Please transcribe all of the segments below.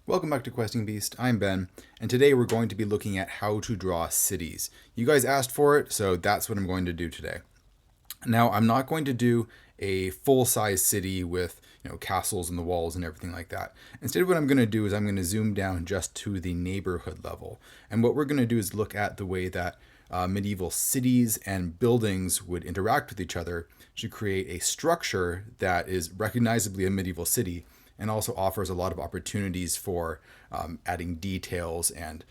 Welcome back to Questing Beast. I'm Ben, and today we're going to be looking at how to draw cities. You guys asked for it, so that's what I'm going to do today. Now, I'm not going to do a full-size city with castles and the walls and everything like that. Instead, what I'm going to do is I'm going to zoom down just to the neighborhood level. And what we're going to do is look at the way that medieval cities and buildings would interact with each other to create a structure that is recognizably a medieval city and also offers a lot of opportunities for adding details and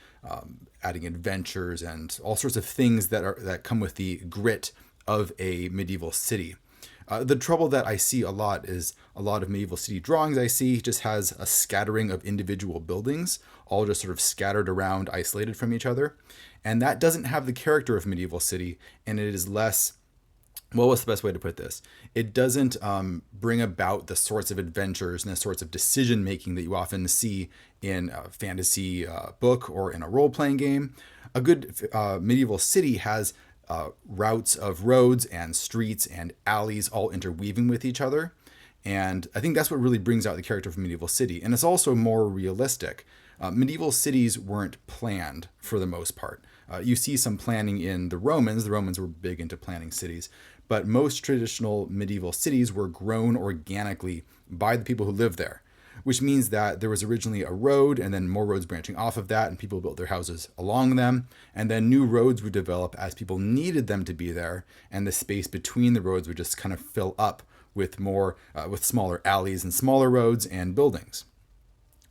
adding adventures and all sorts of things that come with the grit of a medieval city. The trouble that I see a lot is a lot of medieval city drawings I see just has a scattering of individual buildings, all just sort of scattered around, isolated from each other. And that doesn't have the character of medieval city, and it is less, well, what's the best way to put this? It doesn't bring about the sorts of adventures and the sorts of decision making that you often see in a fantasy book or in a role playing game. A good medieval city has routes of roads and streets and alleys all interweaving with each other. And I think that's what really brings out the character of a medieval city. And it's also more realistic. Medieval cities weren't planned for the most part. You see some planning in the Romans. The Romans were big into planning cities. But most traditional medieval cities were grown organically by the people who lived there, which means that there was originally a road and then more roads branching off of that, and people built their houses along them. And then new roads would develop as people needed them to be there, and the space between the roads would just kind of fill up with with smaller alleys and smaller roads and buildings.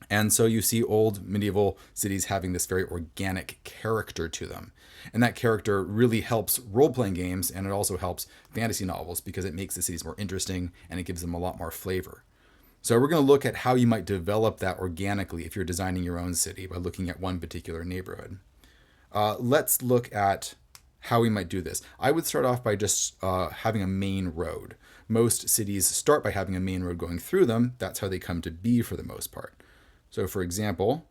And so you see old medieval cities having this very organic character to them. And that character really helps role-playing games, and it also helps fantasy novels because it makes the cities more interesting and it gives them a lot more flavor. So we're going to look at how you might develop that organically if you're designing your own city by looking at one particular neighborhood. Let's look at how we might do this. I would start off by just having a main road. Most cities start by having a main road going through them. That's how they come to be for the most part. So for example,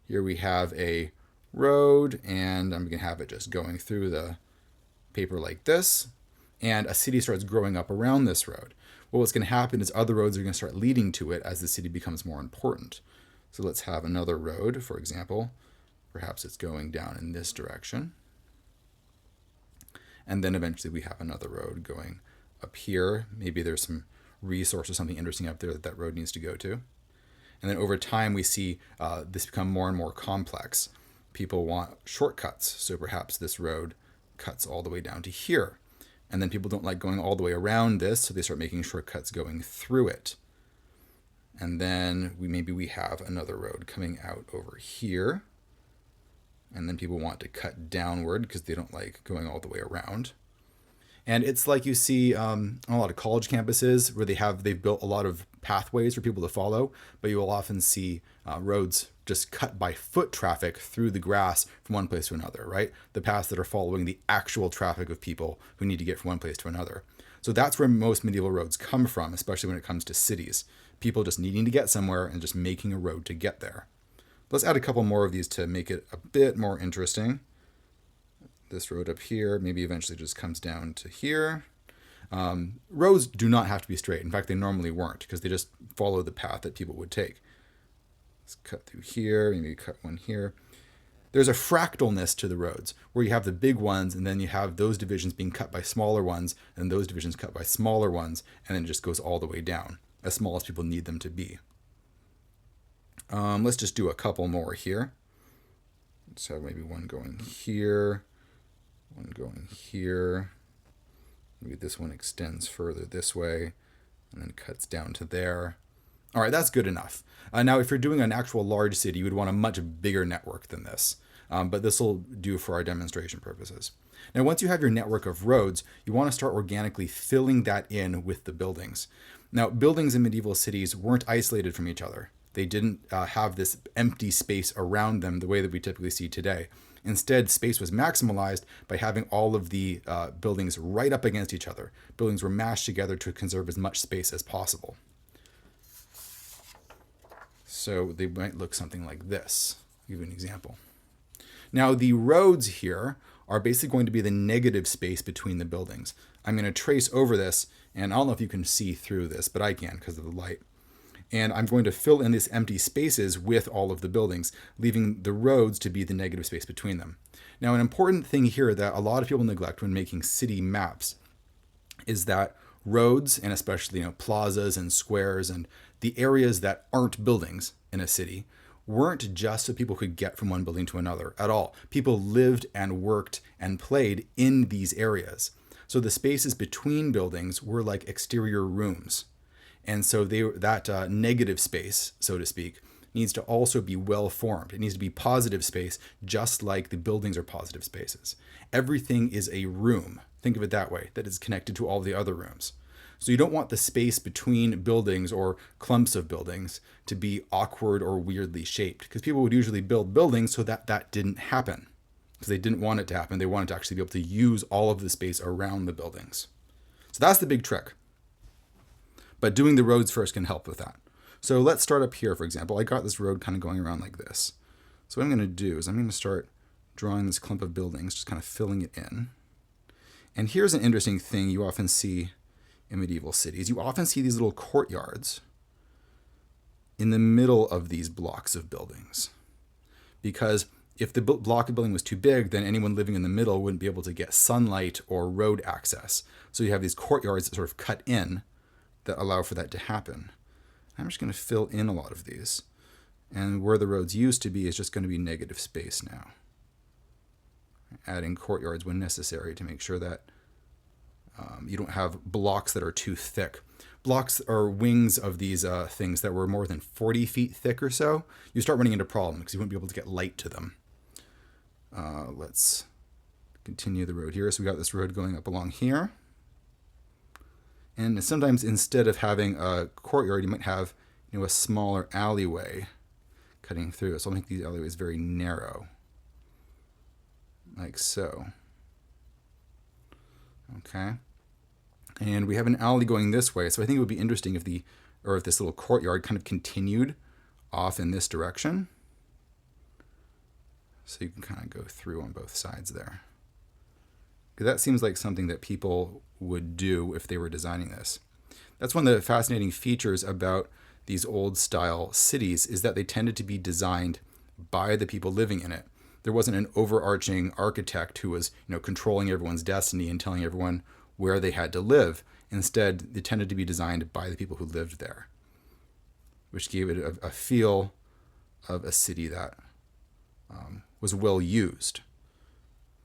here we have a road, and I'm going to have it just going through the paper like this, and a city starts growing up around this road. Well, what's going to happen is other roads are going to start leading to it as the city becomes more important. So let's have another road, for example. Perhaps it's going down in this direction. And then eventually we have another road going up here. Maybe there's some resource or something interesting up there that road needs to go to. And then over time, we see this become more and more complex. People want shortcuts, so perhaps this road cuts all the way down to here. And then people don't like going all the way around this, so they start making shortcuts going through it. And then maybe we have another road coming out over here. And then people want to cut downward because they don't like going all the way around. And it's like you see on a lot of college campuses where they've built a lot of pathways for people to follow, but you will often see roads just cut by foot traffic through the grass from one place to another, right? The paths that are following the actual traffic of people who need to get from one place to another. So that's where most medieval roads come from, especially when it comes to cities. People just needing to get somewhere and just making a road to get there. Let's add a couple more of these to make it a bit more interesting. This road up here maybe eventually just comes down to here. Roads do not have to be straight. In fact, they normally weren't because they just follow the path that people would take. Let's cut through here, maybe cut one here. There's a fractalness to the roads where you have the big ones and then you have those divisions being cut by smaller ones and those divisions cut by smaller ones, and then it just goes all the way down as small as people need them to be. Let's just do a couple more here. Let's have maybe one going here. One going here. Maybe this one extends further this way and then cuts down to there. All right, that's good enough. Now, if you're doing an actual large city, you would want a much bigger network than this. But this will do for our demonstration purposes. Now, once you have your network of roads, you want to start organically filling that in with the buildings. Now, buildings in medieval cities weren't isolated from each other. They didn't have this empty space around them the way that we typically see today. Instead, space was maximalized by having all of the buildings right up against each other. Buildings were mashed together to conserve as much space as possible. So they might look something like this. I'll give you an example. Now, the roads here are basically going to be the negative space between the buildings. I'm going to trace over this, and I don't know if you can see through this, but I can because of the light. And I'm going to fill in these empty spaces with all of the buildings, leaving the roads to be the negative space between them. Now, an important thing here that a lot of people neglect when making city maps is that roads, and especially plazas and squares and the areas that aren't buildings in a city, weren't just so people could get from one building to another at all. People lived and worked and played in these areas. So the spaces between buildings were like exterior rooms. And so that negative space, so to speak, needs to also be well formed. It needs to be positive space, just like the buildings are positive spaces. Everything is a room. Think of it that way, that is connected to all the other rooms. So you don't want the space between buildings or clumps of buildings to be awkward or weirdly shaped, because people would usually build buildings so that that didn't happen, because they didn't want it to happen. They wanted to actually be able to use all of the space around the buildings. So that's the big trick. But doing the roads first can help with that. So let's start up here, for example. I got this road kind of going around like this. So what I'm going to do is I'm going to start drawing this clump of buildings, just kind of filling it in. And here's an interesting thing you often see in medieval cities. You often see these little courtyards in the middle of these blocks of buildings. Because if the block of building was too big, then anyone living in the middle wouldn't be able to get sunlight or road access. So you have these courtyards that sort of cut in that allow for that to happen. I'm just going to fill in a lot of these. And where the roads used to be is just going to be negative space now. Adding courtyards when necessary to make sure that you don't have blocks that are too thick. Blocks or wings of these things that were more than 40 feet thick or so, you start running into problems because you wouldn't be able to get light to them. Let's continue the road here. So we got this road going up along here. And sometimes instead of having a courtyard, you might have a smaller alleyway cutting through. So I'll make these alleyways very narrow, like so. Okay. And we have an alley going this way. So I think it would be interesting if this little courtyard kind of continued off in this direction. So you can kind of go through on both sides there. Because that seems like something that people would do if they were designing this. That's one of the fascinating features about these old style cities, is that they tended to be designed by the people living in it. There wasn't an overarching architect who was, controlling everyone's destiny and telling everyone where they had to live. Instead, they tended to be designed by the people who lived there, which gave it a feel of a city that was well used.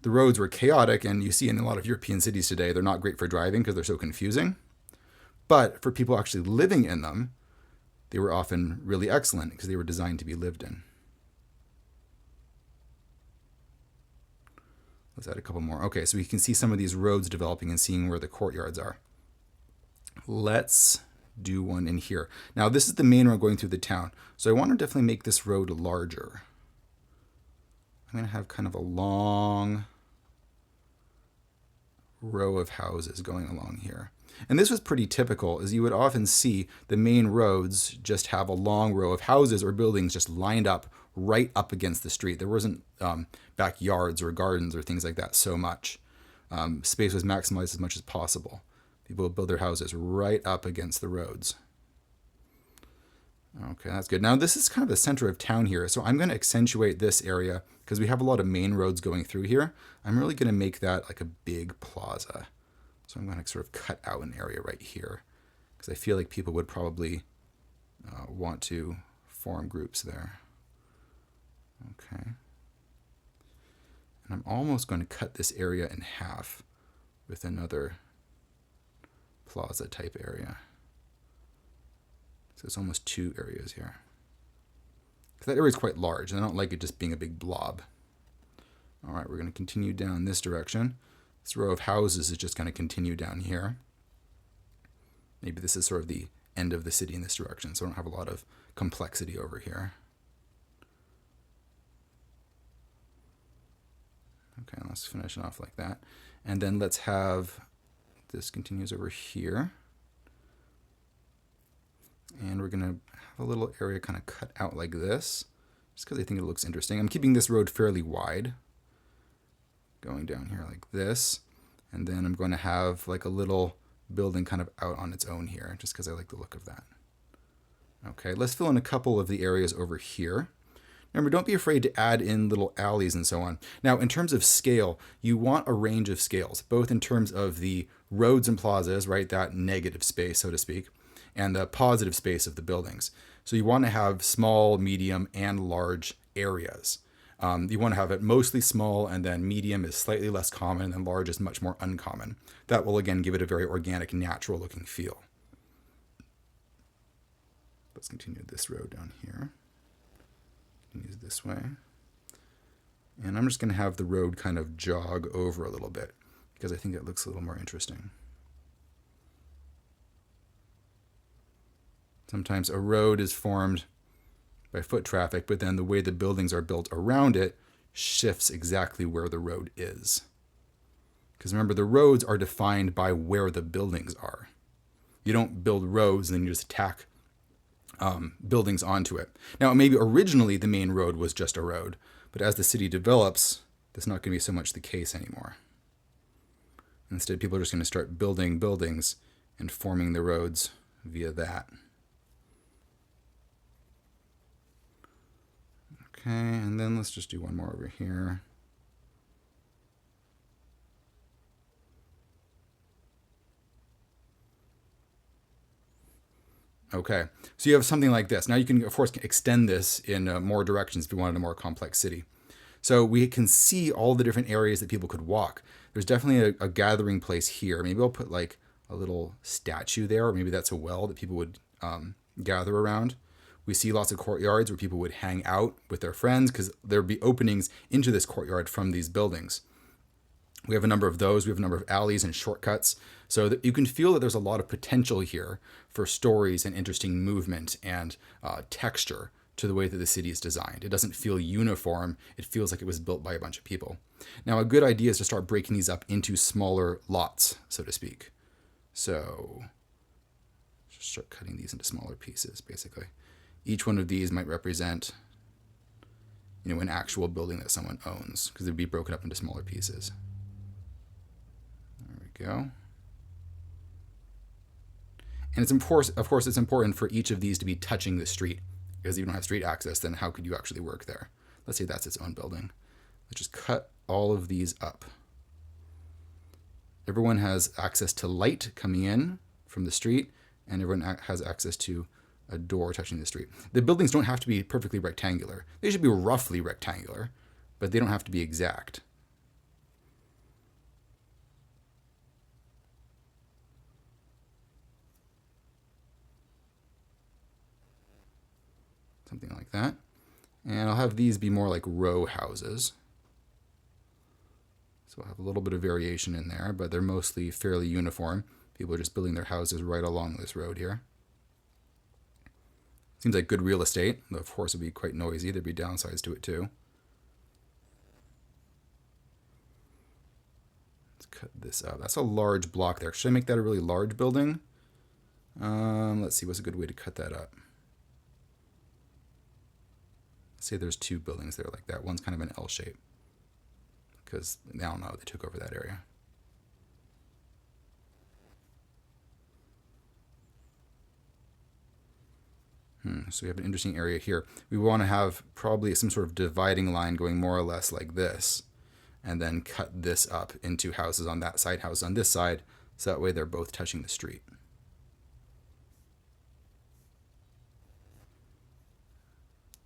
The roads were chaotic, and you see in a lot of European cities today, they're not great for driving because they're so confusing. But for people actually living in them, they were often really excellent because they were designed to be lived in. Let's add a couple more. Okay, so we can see some of these roads developing and seeing where the courtyards are. Let's do one in here. Now, this is the main road going through the town. So I want to definitely make this road larger. I'm going to have kind of a long row of houses going along here. And this was pretty typical, as you would often see the main roads just have a long row of houses or buildings just lined up right up against the street. There wasn't backyards or gardens or things like that so much. Space was maximized as much as possible. People would build their houses right up against the roads. Okay, that's good. Now this is kind of the center of town here, so I'm going to accentuate this area because we have a lot of main roads going through here. I'm really going to make that like a big plaza. So I'm going to sort of cut out an area right here because I feel like people would probably want to form groups there. Okay. And I'm almost going to cut this area in half with another plaza type area. So it's almost two areas here. That area is quite large, and I don't like it just being a big blob. All right, we're going to continue down this direction. This row of houses is just going to continue down here. Maybe this is sort of the end of the city in this direction, so I don't have a lot of complexity over here. Okay, let's finish it off like that. And then let's have this continues over here. And we're going to have a little area kind of cut out like this, just because I think it looks interesting. I'm keeping this road fairly wide, going down here like this. And then I'm going to have like a little building kind of out on its own here, just because I like the look of that. Okay, let's fill in a couple of the areas over here. Remember, don't be afraid to add in little alleys and so on. Now, in terms of scale, you want a range of scales, both in terms of the roads and plazas, right, that negative space, so to speak, and the positive space of the buildings. So you want to have small, medium, and large areas. You want to have it mostly small, and then medium is slightly less common, and large is much more uncommon. That will, again, give it a very organic, natural-looking feel. Let's continue this road down here. Use this way. And I'm just going to have the road kind of jog over a little bit because I think it looks a little more interesting. Sometimes a road is formed by foot traffic, but then the way the buildings are built around it shifts exactly where the road is. Because remember, the roads are defined by where the buildings are. You don't build roads and then you just tack buildings onto it. Now, maybe originally the main road was just a road, but as the city develops, that's not going to be so much the case anymore. Instead, people are just going to start building buildings and forming the roads via that. Okay, and then let's just do one more over here. Okay, so you have something like this. Now you can, of course, extend this in more directions if you wanted a more complex city. So we can see all the different areas that people could walk. There's definitely a gathering place here. Maybe I'll put like a little statue there, or maybe that's a well that people would gather around. We see lots of courtyards where people would hang out with their friends because there would be openings into this courtyard from these buildings. We have a number of those. We have a number of alleys and shortcuts. So that you can feel that there's a lot of potential here for stories and interesting movement and texture to the way that the city is designed. It doesn't feel uniform. It feels like it was built by a bunch of people. Now, a good idea is to start breaking these up into smaller lots, so to speak. So just start cutting these into smaller pieces, basically. Each one of these might represent, an actual building that someone owns because they'd be broken up into smaller pieces. There we go. And it's of course, it's important for each of these to be touching the street because if you don't have street access, then how could you actually work there? Let's say that's its own building. Let's just cut all of these up. Everyone has access to light coming in from the street, and everyone has access to a door touching the street. The buildings don't have to be perfectly rectangular. They should be roughly rectangular, but they don't have to be exact. Something like that. And I'll have these be more like row houses. So I'll have a little bit of variation in there, but they're mostly fairly uniform. People are just building their houses right along this road here. Seems like good real estate, though of course it would be quite noisy. There'd be downsides to it too. Let's cut this out. That's a large block there. Should I make that a really large building? Let's see, what's a good way to cut that up? Let's say there's two buildings there like that. One's kind of an L shape. Because, I don't know, they took over that area. So we have an interesting area here. We want to have probably some sort of dividing line going more or less like this, and then cut this up into houses on that side, houses on this side, so that way they're both touching the street.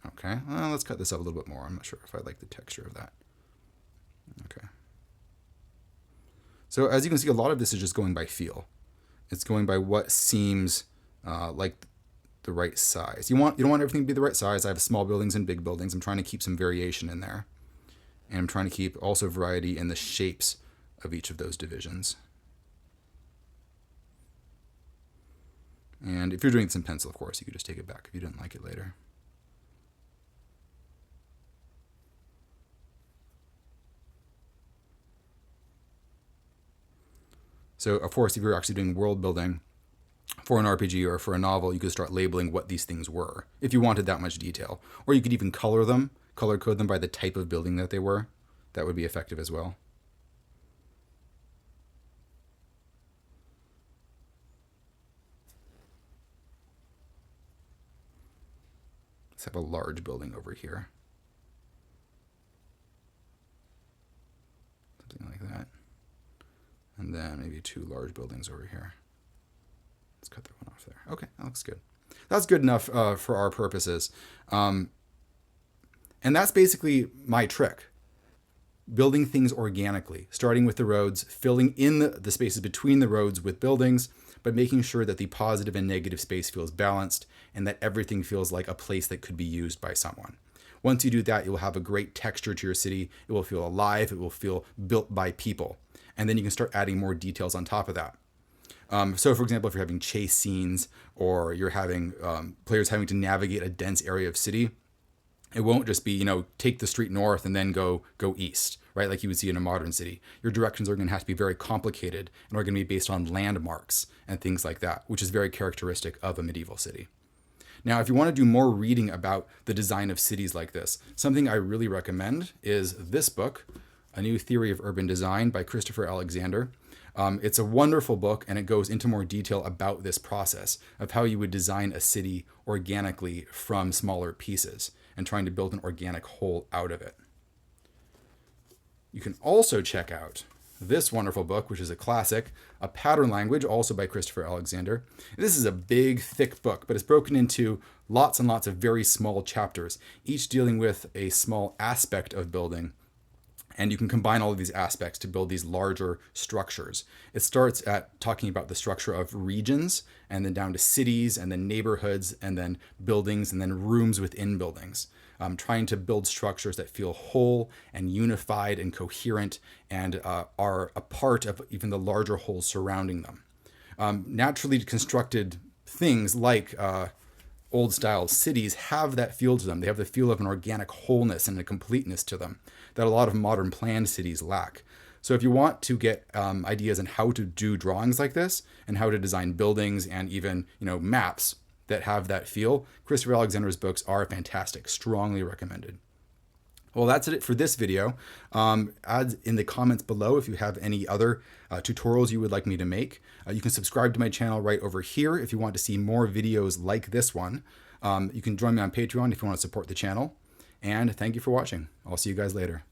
Okay, well, let's cut this up a little bit more. I'm not sure if I like the texture of that. Okay. So as you can see, a lot of this is just going by feel. It's going by what seems like the right size. You don't want everything to be the right size. I have small buildings and big buildings. I'm trying to keep some variation in there. And I'm trying to keep also variety in the shapes of each of those divisions. And if you're doing this in pencil, of course, you could just take it back if you didn't like it later. So, of course, if you're actually doing world building for an RPG or for a novel, you could start labeling what these things were, if you wanted that much detail. Or you could even color code them by the type of building that they were. That would be effective as well. Let's have a large building over here. Something like that. And then maybe 2 large buildings over here. Let's cut that one off there. Okay, that looks good. That's good enough for our purposes. And that's basically my trick. Building things organically, starting with the roads, filling in the spaces between the roads with buildings, but making sure that the positive and negative space feels balanced and that everything feels like a place that could be used by someone. Once you do that, you'll have a great texture to your city. It will feel alive. It will feel built by people. And then you can start adding more details on top of that. So, for example, if you're having chase scenes or you're having players having to navigate a dense area of city, it won't just be, take the street north and then go east, right? Like you would see in a modern city. Your directions are going to have to be very complicated and are going to be based on landmarks and things like that, which is very characteristic of a medieval city. Now, if you want to do more reading about the design of cities like this, something I really recommend is this book, A New Theory of Urban Design by Christopher Alexander. It's a wonderful book, and it goes into more detail about this process of how you would design a city organically from smaller pieces and trying to build an organic whole out of it. You can also check out this wonderful book, which is a classic, A Pattern Language, also by Christopher Alexander. This is a big, thick book, but it's broken into lots and lots of very small chapters, each dealing with a small aspect of building. And you can combine all of these aspects to build these larger structures. It starts at talking about the structure of regions, and then down to cities, and then neighborhoods, and then buildings, and then rooms within buildings. Trying to build structures that feel whole and unified and coherent and are a part of even the larger whole surrounding them. Naturally constructed things like old style cities have that feel to them. They have the feel of an organic wholeness and a completeness to them that a lot of modern planned cities lack. So if you want to get ideas on how to do drawings like this and how to design buildings and even maps that have that feel, Christopher Alexander's books are fantastic. Strongly recommended. Well, that's it for this video. Add in the comments below if you have any other tutorials you would like me to make. You can subscribe to my channel right over here if you want to see more videos like this one. You can join me on Patreon if you want to support the channel. And thank you for watching. I'll see you guys later.